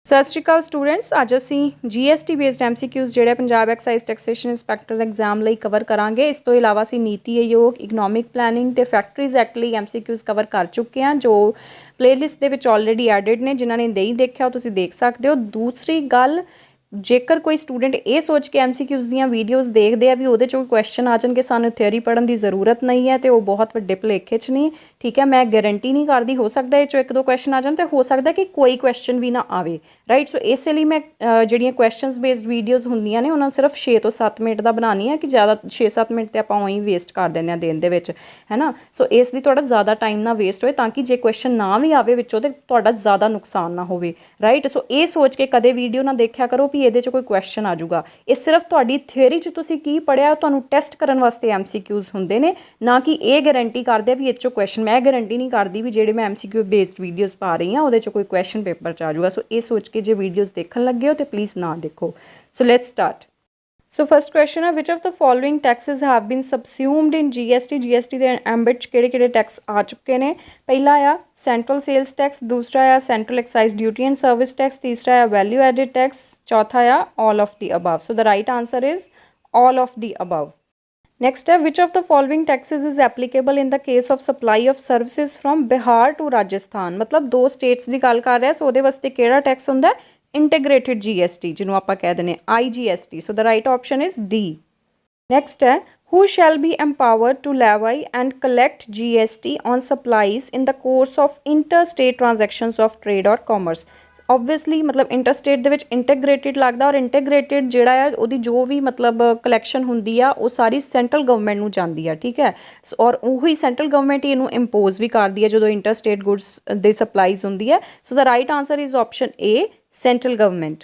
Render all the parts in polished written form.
ਸਤਿ ਸ਼੍ਰੀ ਅਕਾਲ ਸਟੂਡੈਂਟਸ, ਅੱਜ ਅਸੀਂ GST ਬੇਸਡ MCQs ਜਿਹੜੇ Punjab excise taxation inspector exam ਲਈ ਕਵਰ ਕਰਾਂਗੇ। ਇਸ ਤੋਂ ਇਲਾਵਾ ਅਸੀਂ ਨੀਤੀ ਆਯੋਗ, ਇਕਨੋਮਿਕ ਪਲੈਨਿੰਗ ਤੇ ਫੈਕਟਰੀਜ਼ ਐਕਟ ਲਈ MCQs ਕਵਰ ਕਰ ਚੁੱਕੇ ਹਾਂ, ਜੋ ਪਲੇਲਿਸਟ ਦੇ ਵਿੱਚ ਆਲਰੇਡੀ ਐਡਿਡ ਨੇ। ਜਿਨ੍ਹਾਂ ਨੇ ਨਹੀਂ ਦੇਖਿਆ ਉਹ ਤੁਸੀਂ ਦੇਖ ਸਕਦੇ ਹੋ। ਦੂਸਰੀ ਗੱਲ, ਜੇਕਰ ਕੋਈ ਸਟੂਡੈਂਟ ਇਹ ਸੋਚ ਕੇ MCQs ਦੀਆਂ ਵੀਡੀਓਜ਼ ਦੇਖਦੇ ਆ ਵੀ ਉਹਦੇ 'ਚੋਂ ਕੁਐਸਚਨ ਆ ਜਾਣਗੇ, ਸਾਨੂੰ ਥਿਓਰੀ ਪੜ੍ਹਨ ਦੀ ਜ਼ਰੂਰਤ ਨਹੀਂ ਹੈ, ਤੇ ਉਹ ਬਹੁਤ ਵੱਡੇ ਭੁਲੇਖੇ 'ਚ ਨਹੀਂ। ਠੀਕ ਹੈ, ਮੈਂ ਗਾਰੰਟੀ ਨਹੀਂ ਕਰਦੀ, ਹੋ ਸਕਦਾ ਇਹ 'ਚੋਂ ਇੱਕ ਦੋ ਕੁਐਸਚਨ ਆ ਜਾਣ, ਤੇ ਹੋ ਸਕਦਾ ਕਿ ਕੋਈ ਕੁਐਸਚਨ ਵੀ ਨਾ ਆਵੇ, ਰਾਈਟ। ਸੋ ਇਸੇ ਲਈ ਮੈਂ ਜਿਹੜੀਆਂ ਕੁਐਸਚਨਸ ਬੇਸਡ ਵੀਡੀਓਜ਼ ਹੁੰਦੀਆਂ ਨੇ ਉਹਨਾਂ ਨੂੰ ਸਿਰਫ 6 ਤੋਂ 7 ਮਿੰਟ ਦਾ ਬਣਾਉਣੀ ਹੈ, ਕਿ ਜ਼ਿਆਦਾ 6-7 ਮਿੰਟ ਤੇ ਆਪਾਂ ਉਹੀ ਵੇਸਟ ਕਰ ਦਿੰਦੇ ਹਾਂ ਦਿਨ ਦੇ ਵਿੱਚ, ਹੈ ਨਾ। ਸੋ ਇਸ ਲਈ ਤੁਹਾਡਾ ਜ਼ਿਆਦਾ ਟਾਈਮ ਨਾ ਵੇਸਟ ਹੋਏ, ਤਾਂ ਕਿ ਜੇ ਕੁਐਸਚਨ ਨਾ ਵੀ ਆਵੇ ਵਿੱਚੋਂ ਤੇ ਤੁਹਾਡਾ ਜ਼ਿਆਦਾ ਨੁਕਸਾਨ ਨਾ ਹੋਵੇ, ਰਾਈਟ। ਸੋ ਇਹ ਸੋਚ ਕੇ ਕਦੇ ਵੀਡੀਓ ਨਾ ਦੇਖਿਆ ਕਰੋ ਵੀ ਇਹਦੇ 'ਚ ਕੋਈ ਕੁਐਸਚਨ ਆ ਜਾਊਗਾ। ਇਹ ਸਿਰਫ ਤੁਹਾਡੀ ਥਿਓਰੀ 'ਚ ਤੁਸੀਂ ਕੀ ਪੜ੍ਹਿਆ ਤੁਹਾਨੂੰ ਟੈਸਟ ਕਰਨ ਵਾਸਤੇ MCQs ਹੁੰਦੇ ਨੇ, ਨਾ ਕਿ ਇਹ ਗਾਰੰਟੀ ਕਰਦੇ ਆ ਵੀ ਇਹ 'ਚੋਂ ਕੁਐਸਚਨ। ਮੈਂ ਗਾਰੰਟੀ ਨਹੀਂ ਕਰਦੀ ਵੀ ਜਿਹੜੇ ਮੈਂ MCQ ਬੇਸਡ ਵੀਡੀਓਜ਼ ਪਾ ਰਹੀ ਹਾਂ ਉਹਦੇ 'ਚ ਕੋਈ ਕੁਐਸਚਨ ਪੇਪਰ 'ਚ ਆ ਜਾਊਗਾ। ਸੋ ਇਹ ਸੋਚ ਕੇ ਜੇ ਵੀਡੀਓਜ਼ ਦੇਖਣ ਲੱਗੇ ਹੋ ਤੇ ਪਲੀਜ਼ ਨਾ ਦੇਖੋ। So let's start. So first question ਹੈ, which of the following taxes have been subsumed in GST ਦੇ ਐਂਬਿਟ 'ਚ ਕਿਹੜੇ ਟੈਕਸ ਆ ਚੁੱਕੇ ਨੇ। ਪਹਿਲਾ ਆ ਸੈਂਟਰਲ ਸੇਲਸ ਟੈਕਸ, ਦੂਸਰਾ ਆ central excise duty and service tax, ਤੀਸਰਾ ਆ ਵੈਲਿਊ ਐਡਿਡ ਟੈਕਸ, ਚੌਥਾ ਆ all of the above. So the right answer is all of the above. Next है, which of the following taxes is applicable in the case of supply of services from Bihar to Rajasthan। मतलब दो states ਦੀ ਗੱਲ ਕਰ ਰਿਹਾ, ਸੋ ਉਹਦੇ ਵਾਸਤੇ ਕਿਹੜਾ tax ਹੁੰਦਾ? Integrated GST, ਜਿਹਨੂੰ ਆਪਾਂ ਕਹਿ ਦਿੰਦੇ IGST। So the right option is D. Next है, who shall be empowered to levy and collect GST on supplies in the course of interstate transactions of trade or commerce। Obviously ਮਤਲਬ interstate ਦੇ ਵਿੱਚ integrated ਲੱਗਦਾ, ਔਰ integrated ਜਿਹੜਾ ਆ ਉਹਦੀ ਜੋ ਵੀ ਮਤਲਬ ਕਲੈਕਸ਼ਨ ਹੁੰਦੀ ਆ ਉਹ ਸਾਰੀ ਸੈਂਟਰਲ ਗਵਰਨਮੈਂਟ ਨੂੰ ਜਾਂਦੀ ਆ, ਠੀਕ ਹੈ। ਔਰ ਉਹੀ ਸੈਂਟਰਲ ਗਵਰਨਮੈਂਟ ਹੀ ਇਹਨੂੰ ਇੰਪੋਜ਼ ਵੀ ਕਰਦੀ ਹੈ ਜਦੋਂ ਇੰਟਰਸਟੇਟ ਗੁੱਡਸ ਦੀ ਸਪਲਾਈਜ਼ ਹੁੰਦੀ ਹੈ। So the right answer is option A, central government.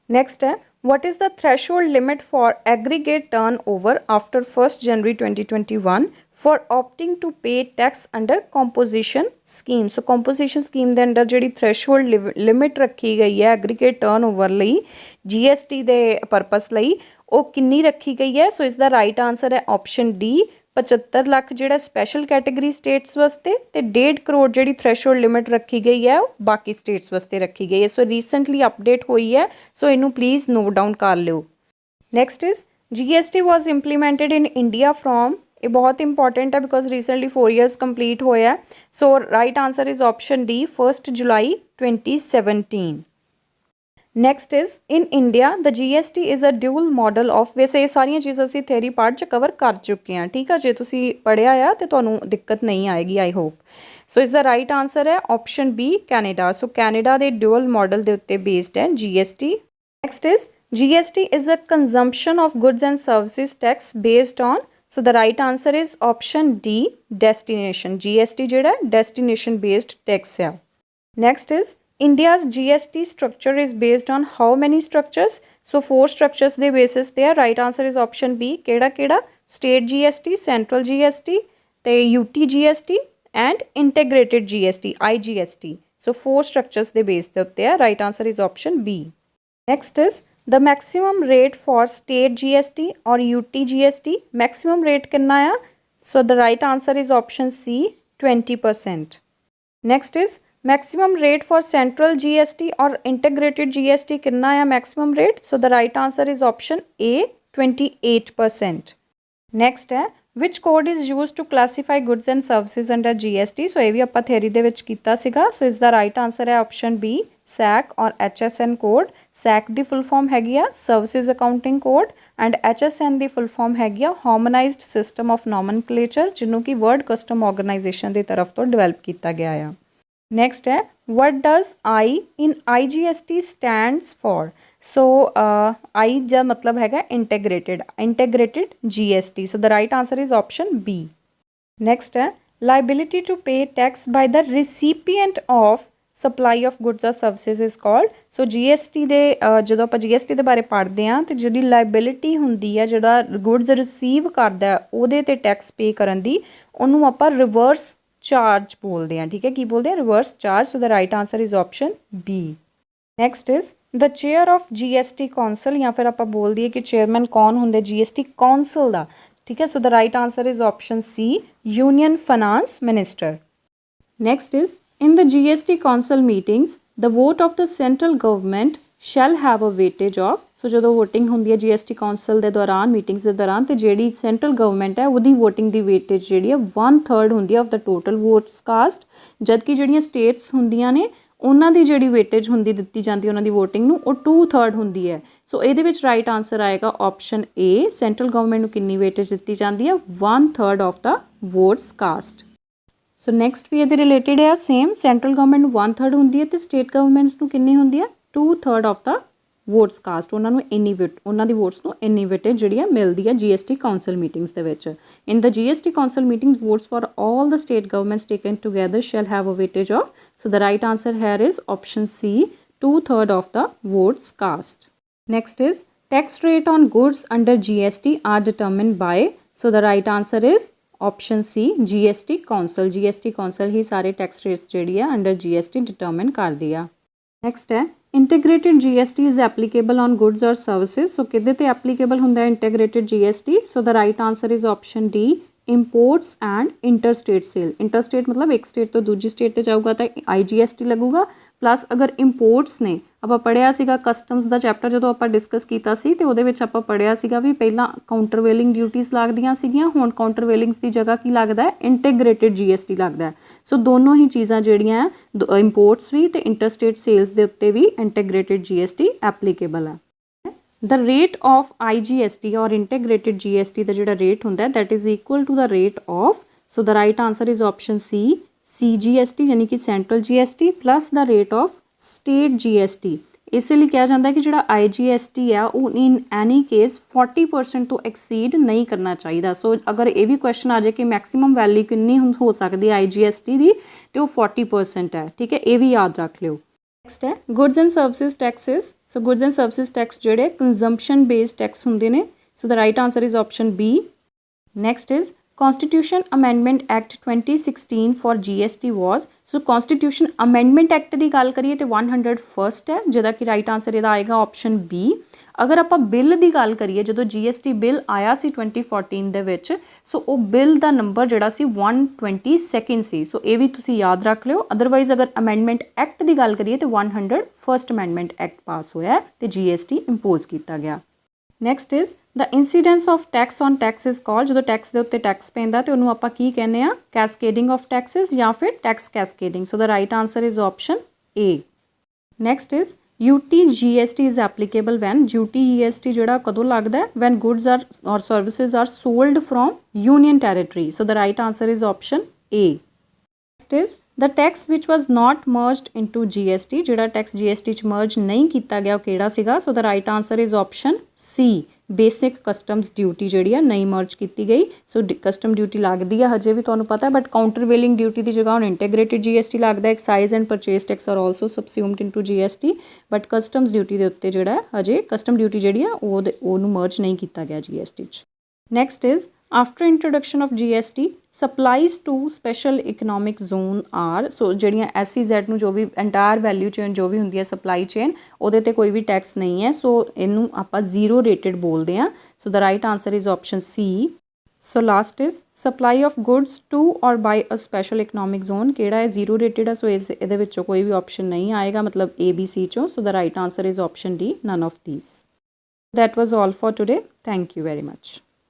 Next ਹੈ, what is the threshold limit for aggregate turnover after 1st January 2021 for opting to pay tax under composition scheme। so composition scheme ਦੇ ਅੰਦਰ ਜਿਹੜੀ threshold limit ਰੱਖੀ ਗਈ ਹੈ aggregate turnover ਲਈ GST ਦੇ purpose ਲਈ, ਉਹ ਕਿੰਨੀ ਰੱਖੀ ਗਈ ਹੈ? ਸੋ ਇਸ ਦਾ ਰਾਈਟ ਆਂਸਰ ਹੈ ਆਪਸ਼ਨ ਡੀ, 75 ਲੱਖ ਜਿਹੜਾ ਸਪੈਸ਼ਲ ਕੈਟੇਗਰੀ ਸਟੇਟਸ ਵਾਸਤੇ, ਤੇ 1.5 ਕਰੋੜ ਜਿਹੜੀ ਥ੍ਰੈਸ਼ੋਲਡ ਲਿਮਿਟ ਰੱਖੀ ਗਈ ਹੈ ਉਹ ਬਾਕੀ ਸਟੇਟਸ ਵਾਸਤੇ ਰੱਖੀ ਗਈ ਹੈ। ਸੋ ਰੀਸੈਂਟਲੀ ਅਪਡੇਟ ਹੋਈ ਹੈ, ਸੋ ਇਹਨੂੰ ਪਲੀਜ਼ ਨੋਟ ਡਾਊਨ ਕਰ ਲਿਓ। Next is GST was implemented in India from, ਇਹ ਬਹੁਤ ਇੰਪੋਰਟੈਂਟ ਹੈ ਬਿਕੋਜ਼ ਰੀਸੈਂਟਲੀ 4 years ਕੰਪਲੀਟ ਹੋਇਆ। So right answer is option D, 1 July 2017। Next is in India the GST is a dual model of, ਵੈਸੇ ਇਹ ਸਾਰੀਆਂ ਚੀਜ਼ਾਂ ਅਸੀਂ theory part 'ਚ ਕਵਰ ਕਰ ਚੁੱਕੇ ਹਾਂ, ਠੀਕ ਆ। ਜੇ ਤੁਸੀਂ ਪੜ੍ਹਿਆ ਆ ਤੇ ਤੁਹਾਨੂੰ ਦਿੱਕਤ ਨਹੀਂ ਆਏਗੀ, ਆਈ ਹੋਪ। ਸੋ ਇਸ ਦਾ ਰਾਈਟ ਆਂਸਰ ਹੈ option B, Canada. So Canada ਦੇ ਡਿਊਲ ਮਾਡਲ ਦੇ ਉੱਤੇ ਬੇਸਡ ਹੈ GST। Next is GST is a consumption of goods and services tax based on, so the right answer is option D, destination. GST ਜਿਹੜਾ destination based tax ਆ। Next is India's GST structure is based on how many structures? So 4 structures ਦੇ basis ਤੇ ਆ। right answer is option B, ਕਿਹੜਾ? state GST, central GST, ਤੇ UT GST and integrated GST, IGST। so 4 structures ਦੇ base ਦੇ ਉੱਤੇ ਆ। right answer is option B. Next is the maximum rate for state GST or UT GST, maximum rate ਕਿੰਨਾ ਆ? so the right answer is option C, 20%. Next is maximum rate for central GST or integrated GST कितना है maximum rate? So the right answer is option A, 28%. Next है, which code is used to classify goods and services under GST? So ये भी ਆਪਾਂ theory ਦੇ ਵਿੱਚ ਕੀਤਾ ਸੀਗਾ। So ਇਸ ਦਾ right answer ਹੈ option B, SAC or HSN code। SAC the full form ਹੈਗੀ ਆ Services Accounting Code, and HSN the full form ਹੈਗੀ ਆ Harmonized System of Nomenclature, ਜਿਹਨੂੰ ਕਿ World Custom Organization ਦੀ ਤਰਫ ਤੋਂ develop ਕੀਤਾ ਗਿਆ ਆ। Next है, what does I in IGST stands for? So I का मतलब है integrated GST। so the right answer is option B. Next है, liability to pay tax by the recipient of supply of goods or services is called। so GST ਦੇ ਜਦੋਂ ਆਪਾਂ GST ਦੇ ਬਾਰੇ ਪੜ੍ਹਦੇ ਹਾਂ ਤੇ ਜਿਹੜੀ ਲਾਇਬਿਲਿਟੀ ਹੁੰਦੀ ਹੈ, ਜਿਹੜਾ ਗੁੱਡਸ ਰਿਸੀਵ ਕਰਦਾ ਉਹਦੇ ਤੇ ਟੈਕਸ ਪੇ ਕਰਨ ਦੀ, ਉਹਨੂੰ ਆਪਾਂ ਰਿਵਰਸ ਚਾਰਜ ਬੋਲਦੇ हैं, ठीक है। की बोलते हैं? Reverse charge. So the right answer is option B. Next is the chair of GST council, या फिर आप बोल दिए कि चेयरमैन कौन होंगे GST काउंसिल का, ठीक है। So the right answer is option C, union finance minister. Next is In the GST council meetings, the vote of the central government shall have a weightage of, ਸੋ ਜਦੋਂ voting ਹੁੰਦੀ ਹੈ GST council ਦੇ ਦੌਰਾਨ meetings ਦੇ ਦੌਰਾਨ ਤੇ ਜਿਹੜੀ central government ਹੈ ਉਹਦੀ ਵੋਟਿੰਗ ਦੀ ਵੇਟੇਜ ਜਿਹੜੀ ਹੈ 1/3 ਹੁੰਦੀ ਹੈ of the total votes cast, ਜਦਕਿ ਜਿਹੜੀਆਂ ਸਟੇਟਸ ਹੁੰਦੀਆਂ ਨੇ ਉਹਨਾਂ ਦੀ ਜਿਹੜੀ ਵੇਟੇਜ ਹੁੰਦੀ ਦਿੱਤੀ ਜਾਂਦੀ ਉਹਨਾਂ ਦੀ ਵੋਟਿੰਗ ਨੂੰ ਉਹ 2/3 ਹੁੰਦੀ ਹੈ। ਸੋ ਇਹਦੇ ਵਿੱਚ ਰਾਈਟ ਆਂਸਰ ਆਏਗਾ ਆਪਸ਼ਨ ਏ, ਸੈਂਟਰਲ ਗਵਰਨਮੈਂਟ ਨੂੰ ਕਿੰਨੀ ਵੇਟੇਜ ਦਿੱਤੀ ਜਾਂਦੀ ਹੈ 1/3 of the votes cast. So next ਵੀ ਇਹਦੇ ਰਿਲੇਟਿਡ ਹੈ ਸੇਮ, ਸੈਂਟਰਲ ਗਵਰਨਮੈਂਟ ਨੂੰ 1/3 ਹੁੰਦੀ ਹੈ ਤੇ ਸਟੇਟ ਗਵਰਨਮੈਂਟਸ ਨੂੰ ਕਿੰਨੀ ਹੁੰਦੀ ਹੈ 2/3 ਆਫ ਦਾ ਵੋਟਸ ਕਾਸਟ, ਉਹਨਾਂ ਨੂੰ ਇੰਨੀ ਉਹਨਾਂ ਦੀ ਵੋਟਸ ਨੂੰ ਇੰਨੀ ਵੇਟੇਜ ਜਿਹੜੀ ਹੈ ਮਿਲਦੀ ਹੈ GST ਕਾਉਂਸਲ ਮੀਟਿੰਗਸ ਦੇ ਵਿੱਚ। ਇਨ ਦ GST council meetings votes for all the state governments taken together shall have a weightage of, so the right answer here is option C, 2/3 of the votes cast. Next is tax rate on goods under GST are determined by, so the right answer is option C, GST council। GST council ही सारे tax rates ਜਿਹੜੀ ਹੈ under GST determine ਕਰਦੀ ਆ। Next है integrated GST is applicable on goods or services, so ਕਿਹਦੇ ਤੇ applicable ਹੁੰਦਾ ਹੈ integrated GST, so the right answer is option D, imports and interstate sale। interstate मतलब एक state ਤੋਂ ਦੂਜੀ state ਤੇ ਜਾਊਗਾ ਤਾਂ IGST ਲੱਗੂਗਾ, ਪਲੱਸ ਅਗਰ ਇੰਪੋਰਟਸ ਨੇ ਆਪਾਂ ਪੜ੍ਹਿਆ ਸੀਗਾ ਕਸਟਮਸ ਦਾ ਚੈਪਟਰ ਜਦੋਂ ਆਪਾਂ ਡਿਸਕਸ ਕੀਤਾ ਸੀ ਤੇ ਉਹਦੇ ਵਿੱਚ ਆਪਾਂ ਪੜ੍ਹਿਆ ਸੀਗਾ ਵੀ ਪਹਿਲਾਂ ਕਾਊਂਟਰਵੇਲਿੰਗ ਡਿਊਟੀਜ਼ ਲੱਗਦੀਆਂ ਸੀਗੀਆਂ, ਹੁਣ ਕਾਊਂਟਰਵੇਲਿੰਗਸ ਦੀ ਜਗ੍ਹਾ ਕੀ ਲੱਗਦਾ ਹੈ ਇੰਟੀਗ੍ਰੇਟਿਡ GST ਲੱਗਦਾ ਹੈ। ਸੋ ਦੋਨੋਂ ਹੀ ਚੀਜ਼ਾਂ ਜਿਹੜੀਆਂ ਇੰਪੋਰਟਸ ਵੀ ਤੇ ਇੰਟਰਸਟੇਟ ਸੇਲਸ ਦੇ ਉੱਤੇ ਵੀ ਇੰਟੀਗ੍ਰੇਟਿਡ GST ਐਪਲੀਕੇਬਲ ਹੈ। The rate of IGST or integrated GST ਦਾ ਜਿਹੜਾ ਰੇਟ ਹੁੰਦਾ that is equal to the rate of, so the right answer is option C, CGST यानी कि central GST plus the rate of state GST। इसे लिए कहा जाता है कि जो IGST है वो इन एनी केस 40% तो एक्सीड नहीं करना चाहिए। सो अगर ये भी क्वेश्चन आ जाए कि मैक्सिमम वैल्यू कितनी हो सकती है IGST की, तो 40% है, ठीक है, ये भी याद रख लियो। नेक्स्ट है goods and services taxes. So goods and services tax जोड़े कंजम्पशन बेस्ड टैक्स होंगे ने, so the right answer is option B. Next is Constitution Amendment Act 2016 for GST was, so Constitution Amendment Act ਦੀ ਗੱਲ ਕਰੀਏ ਤੇ 101st ਹੈ ਜਿਹਦਾ ਕਿ right answer ਇਹਦਾ ਆਏਗਾ ਆਪਸ਼ਨ ਬੀ। ਅਗਰ ਆਪਾਂ ਬਿੱਲ ਦੀ ਗੱਲ ਕਰੀਏ ਜਦੋਂ GST ਬਿੱਲ ਆਇਆ ਸੀ 2014 ਦੇ ਵਿੱਚ, ਸੋ ਉਹ ਬਿੱਲ ਦਾ ਨੰਬਰ ਜਿਹੜਾ ਸੀ 122 ਸੀ, ਸੋ ਇਹ ਵੀ ਤੁਸੀਂ ਯਾਦ ਰੱਖ ਲਿਓ। ਅਦਰਵਾਈਜ਼ ਅਗਰ ਅਮੈਂਡਮੈਂਟ ਐਕਟ ਦੀ ਗੱਲ ਕਰੀਏ ਤੇ 101st ਅਮੈਂਡਮੈਂਟ ਐਕਟ ਪਾਸ ਹੋਇਆ ਤੇ GST ਇੰਪੋਜ਼ ਕੀਤਾ ਗਿਆ। Next is the incidents of tax on tax is called, ਜਦੋਂ ਟੈਕਸ ਦੇ ਉੱਤੇ ਟੈਕਸ ਪੈਂਦਾ ਤੇ ਉਹਨੂੰ ਆਪਾਂ ਕੀ ਕਹਿੰਦੇ ਆ ਕੈਸਕੇਡਿੰਗ ਆਫ ਟੈਕਸਿਸ ਜਾਂ ਫਿਰ tax cascading. So the right answer is option A. Next is UT GST is applicable when, UT GST ਜਿਹੜਾ ਕਦੋਂ ਲੱਗਦਾ ਹੈ when goods are or services are sold from union territory. So the right answer is option A. Next is the tax which was not merged into GST, ਜਿਹੜਾ tax GST ਚ merge ਨਹੀਂ ਕੀਤਾ ਗਿਆ ਉਹ ਕਿਹੜਾ ਸੀਗਾ। So the right answer is option C, basic customs duty ਜਿਹੜੀ ਆ ਨਹੀਂ ਮਰਜ ਕੀਤੀ ਗਈ। ਸੋ ਕਸਟਮ ਡਿਊਟੀ ਲੱਗਦੀ ਆ ਹਜੇ ਵੀ ਤੁਹਾਨੂੰ ਪਤਾ, ਬਟ ਕਾਊਂਟਰਵੇਲਿੰਗ ਡਿਊਟੀ ਦੀ ਜਗ੍ਹਾ ਹੁਣ ਇੰਟੀਗ੍ਰੇਟਿਡ GST ਲੱਗਦਾ। Excise and purchase tax are also subsumed into GST, but customs duty ਦੇ ਉੱਤੇ ਜਿਹੜਾ ਹਜੇ ਕਸਟਮ ਡਿਊਟੀ ਜਿਹੜੀ ਆ ਉਹਨੂੰ ਮਰਜ ਨਹੀਂ ਕੀਤਾ ਗਿਆ GST ਚ। Next is after introduction of GST supplies to special economic zone are, ਸੋ ਜਿਹੜੀਆਂ SEZ ਨੂੰ ਜੋ ਵੀ ਐਂਟਾਇਰ ਵੈਲਿਊ ਚੇਨ ਜੋ ਵੀ ਹੁੰਦੀ ਹੈ ਸਪਲਾਈ ਚੇਨ ਉਹਦੇ ਤੇ ਕੋਈ ਵੀ ਟੈਕਸ ਨਹੀਂ ਹੈ, ਸੋ ਇਹਨੂੰ ਆਪਾਂ ਜ਼ੀਰੋ ਰੇਟਡ ਬੋਲਦੇ ਹਾਂ। So the right answer is option C. So last is supply of goods to or by a special economic zone, ਕਿਹੜਾ ਹੈ ਜ਼ੀਰੋ ਰੇਟਡ ਹੈ, ਸੋ ਇਹਦੇ ਵਿੱਚੋਂ ਕੋਈ ਵੀ ਆਪਸ਼ਨ ਨਹੀਂ ਆਏਗਾ, ਮਤਲਬ ABC ਚੋਂ। So the right answer is option D, none of these. That was all for today. Thank you very much.